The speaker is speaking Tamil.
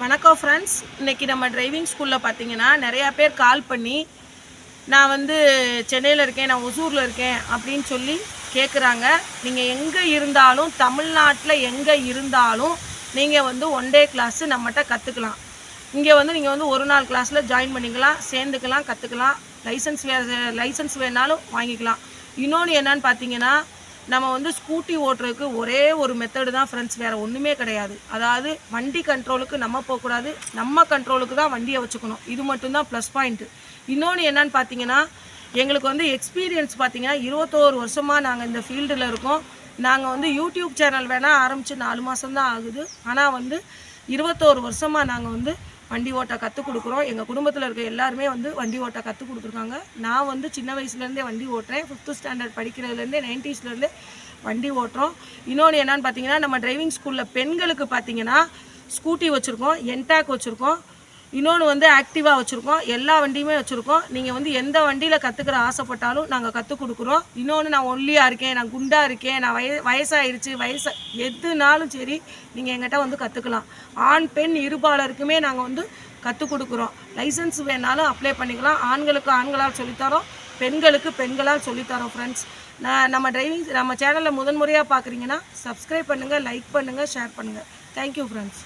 வணக்கம் ஃப்ரெண்ட்ஸ். இன்றைக்கி நம்ம டிரைவிங் ஸ்கூலில் பார்த்தீங்கன்னா நிறையா பேர் கால் பண்ணி நான் வந்து சென்னையில் இருக்கேன், நான் ஒசூரில் இருக்கேன் அப்படின்னு சொல்லி கேட்குறாங்க. நீங்கள் எங்கே இருந்தாலும், தமிழ்நாட்டில் எங்கே இருந்தாலும் நீங்கள் வந்து ஒன் டே கிளாஸு நம்மகிட்ட கற்றுக்கலாம். இங்கே வந்து நீங்கள் வந்து ஒரு நாள் கிளாஸில் ஜாயின் பண்ணிக்கலாம், சேர்ந்துக்கலாம், கற்றுக்கலாம். லைசன்ஸ் வேணாலும் வாங்கிக்கலாம். இன்னொன்று என்னன்னு பார்த்தீங்கன்னா, நம்ம வந்து ஸ்கூட்டி ஓட்டுறதுக்கு ஒரே ஒரு மெத்தடு தான் ஃப்ரெண்ட்ஸ், வேறு ஒன்றுமே கிடையாது. அதாவது வண்டி கண்ட்ரோலுக்கு நம்ம போகக்கூடாது, நம்ம கண்ட்ரோலுக்கு தான் வண்டியை வச்சுக்கணும். இது மட்டும்தான் ப்ளஸ் பாயிண்ட்டு. இன்னொன்று என்னன்னு பார்த்தீங்கன்னா, எங்களுக்கு வந்து எக்ஸ்பீரியன்ஸ் பார்த்தீங்கன்னா 21 வருஷமாக நாங்கள் இந்த ஃபீல்டில் இருக்கோம். நாங்கள் வந்து யூடியூப் சேனல் வேணால் ஆரம்பித்து 4 மாதம்தான் ஆகுது. ஆனால் வந்து 21 வருஷமாக நாங்கள் வந்து வண்டி ஓட்ட கற்றுக் கொடுக்குறோம். எங்கள் குடும்பத்தில் இருக்க எல்லாருமே வந்து வண்டி ஓட்ட கற்றுக் கொடுத்துருக்காங்க. நான் வந்து சின்ன வயசுலேருந்தே வண்டி ஓட்டுறேன். 5th ஸ்டாண்டர்ட் படிக்கிறதுலேருந்தே 90ஸ்லேருந்தே வண்டி ஓட்டுறோம். இன்னொன்று என்னென்னு பார்த்தீங்கன்னா, நம்ம டிரைவிங் ஸ்கூலில் பெண்களுக்கு பார்த்தீங்கன்னா ஸ்கூட்டி வச்சுருக்கோம், என்டாக் வச்சுருக்கோம், இன்னொன்று வந்து ஆக்டிவாக வச்சுருக்கோம். எல்லா வண்டியுமே வச்சுருக்கோம். நீங்கள் வந்து எந்த வண்டியில் கற்றுக்கிற ஆசைப்பட்டாலும் நாங்கள் கற்றுக் கொடுக்குறோம். இன்னொன்று, நான் ஒல்லியாக இருக்கேன், நான் குண்டாக இருக்கேன், நான் வயசாகிடுச்சு, எதுனாலும் சரி நீங்கள் எங்கிட்ட வந்து கற்றுக்கலாம். ஆண் பெண் இருபாலருக்குமே நாங்கள் வந்து கற்றுக் கொடுக்குறோம். லைசன்ஸ் வேணாலும் அப்ளை பண்ணிக்கலாம். ஆண்களுக்கு ஆண்களால் சொல்லித்தரோம், பெண்களுக்கு பெண்களால் சொல்லித்தரோம். ஃப்ரெண்ட்ஸ், நம்ம சேனலில் முதன்முறையாக பார்க்குறீங்கன்னா சப்ஸ்கிரைப் பண்ணுங்கள், லைக் பண்ணுங்கள், ஷேர் பண்ணுங்கள். Thank you friends.